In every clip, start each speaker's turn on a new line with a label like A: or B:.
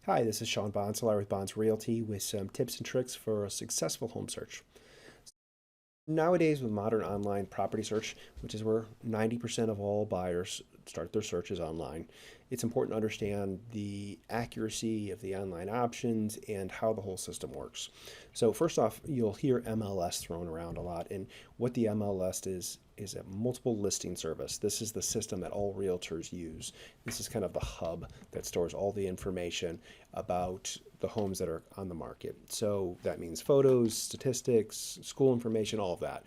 A: Hi, this is Sean Bonsalar with Bonds Realty with some tips and tricks for a successful home search. Nowadays, with modern online property search, which is where 90% of all buyers start their searches online, it's important to understand the accuracy of the online options and how the whole system works. So first off, you'll hear MLS thrown around a lot, and what the MLS is a multiple listing service. This is the system that all realtors use. This is kind of the hub that stores all the information about the homes that are on the market. So that means photos, statistics, school information, all of that.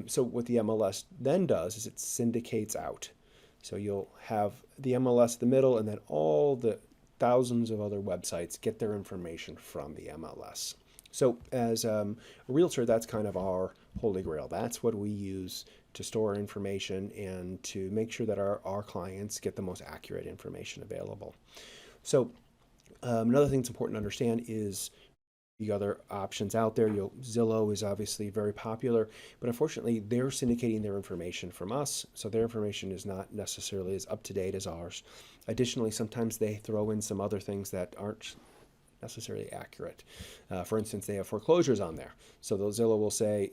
A: So what the MLS then does is it syndicates out. So you'll have the MLS in the middle, and then all the thousands of other websites get their information from the MLS. So as a realtor, that's kind of our holy grail. That's what we use to store information and to make sure that our clients get the most accurate information available. So another thing that's important to understand is the other options out there. Zillow is obviously very popular, but unfortunately they're syndicating their information from us, so their information is not necessarily as up to date as ours. Additionally, sometimes they throw in some other things that aren't necessarily accurate. For instance, they have foreclosures on there. So Zillow will say,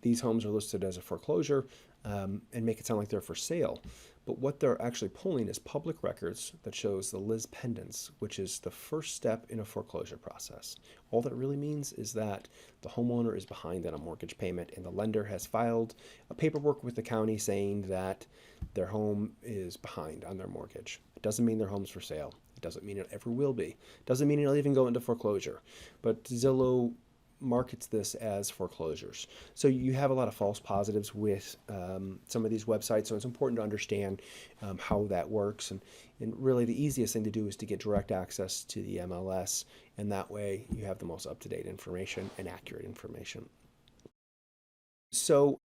A: these homes are listed as a foreclosure and make it sound like they're for sale. But what they're actually pulling is public records that shows the lis pendens, which is the first step in a foreclosure process. All that really means is that the homeowner is behind on a mortgage payment and the lender has filed a paperwork with the county saying that their home is behind on their mortgage. It doesn't mean their home's for sale. It doesn't mean it ever will be. It doesn't mean it'll even go into foreclosure. But Zillow markets this as foreclosures. So you have a lot of false positives with some of these websites. So it's important to understand how that works. And really the easiest thing to do is to get direct access to the MLS. And that way you have the most up-to-date information and accurate information. So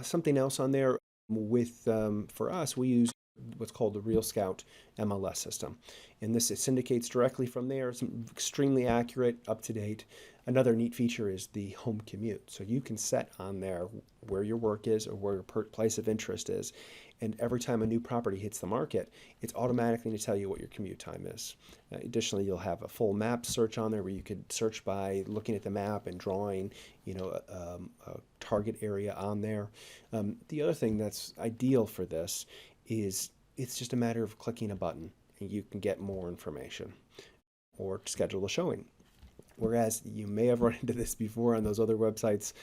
A: something else on there with, for us, we use what's called the RealScout MLS system. And this syndicates directly from there. It's extremely accurate, up to date. Another neat feature is the home commute. So you can set on there where your work is or where your place of interest is. And every time a new property hits the market, it's automatically going to tell you what your commute time is. Additionally, you'll have a full map search on there where you could search by looking at the map and drawing, a target area on there. The other thing that's ideal for this is it's just a matter of clicking a button and you can get more information or schedule a showing. Whereas you may have run into this before on those other websites.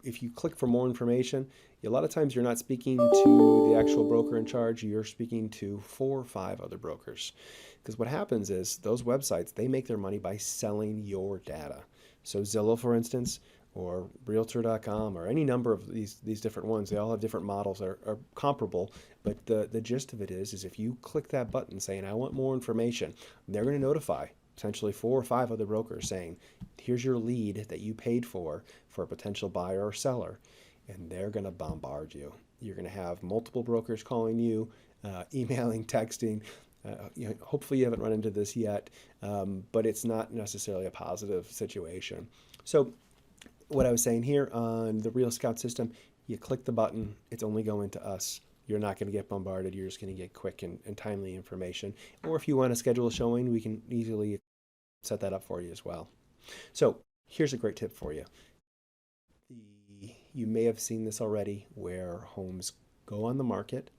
A: If you click for more information, a lot of times you're not speaking to the actual broker in charge, you're speaking to 4 or 5 other brokers. Because what happens is those websites, they make their money by selling your data. So Zillow, for instance, or Realtor.com, or any number of these different ones, they all have different models that are comparable. But the gist of it is if you click that button saying, I want more information, they're going to notify potentially 4 or 5 other brokers saying, here's your lead that you paid for a potential buyer or seller, and they're going to bombard you. You're going to have multiple brokers calling you, emailing, texting. Hopefully you haven't run into this yet, but it's not necessarily a positive situation. So what I was saying here on the RealScout system, you click the button, it's only going to us. You're not going to get bombarded. You're just going to get quick and timely information. Or if you want to schedule a showing, we can easily set that up for you as well. So here's a great tip for you. You may have seen this already where homes go on the market.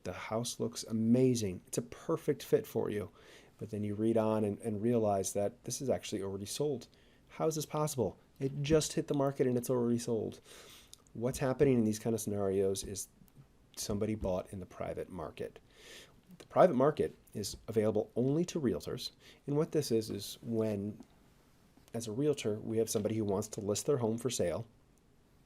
A: The house looks amazing. It's a perfect fit for you. But then you read on and realize that this is actually already sold. How is this possible? It just hit the market and it's already sold. What's happening in these kind of scenarios is somebody bought in the private market. The private market is available only to realtors. And what this is when, as a realtor, we have somebody who wants to list their home for sale.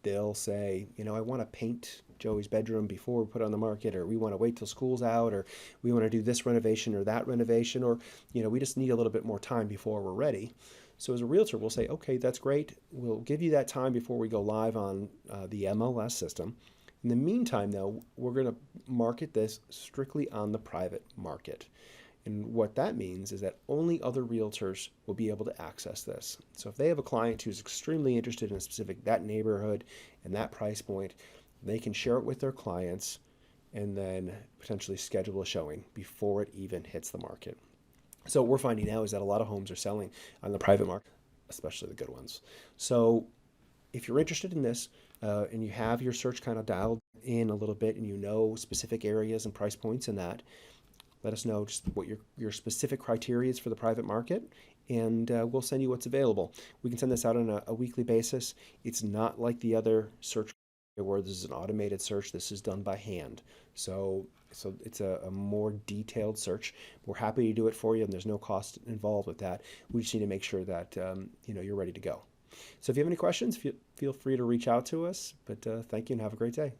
A: They'll say, I want to paint Joey's bedroom before we put it on the market, or we want to wait till school's out, or we want to do this renovation or that renovation, or, we just need a little bit more time before we're ready. So as a realtor, we'll say, okay, that's great. We'll give you that time before we go live on the MLS system. In the meantime, though, we're going to market this strictly on the private market. And what that means is that only other realtors will be able to access this. So if they have a client who's extremely interested in a specific, that neighborhood and that price point, they can share it with their clients and then potentially schedule a showing before it even hits the market. So what we're finding now is that a lot of homes are selling on the private market, especially the good ones. So if you're interested in this and you have your search kind of dialed in a little bit and you know specific areas and price points in that, let us know just what your specific criteria is for the private market, and we'll send you what's available. We can send this out on a weekly basis. It's not like the other search where this is an automated search. This is done by hand. So it's a more detailed search. We're happy to do it for you, and there's no cost involved with that. We just need to make sure that you're ready to go. So if you have any questions, feel free to reach out to us. But thank you and have a great day.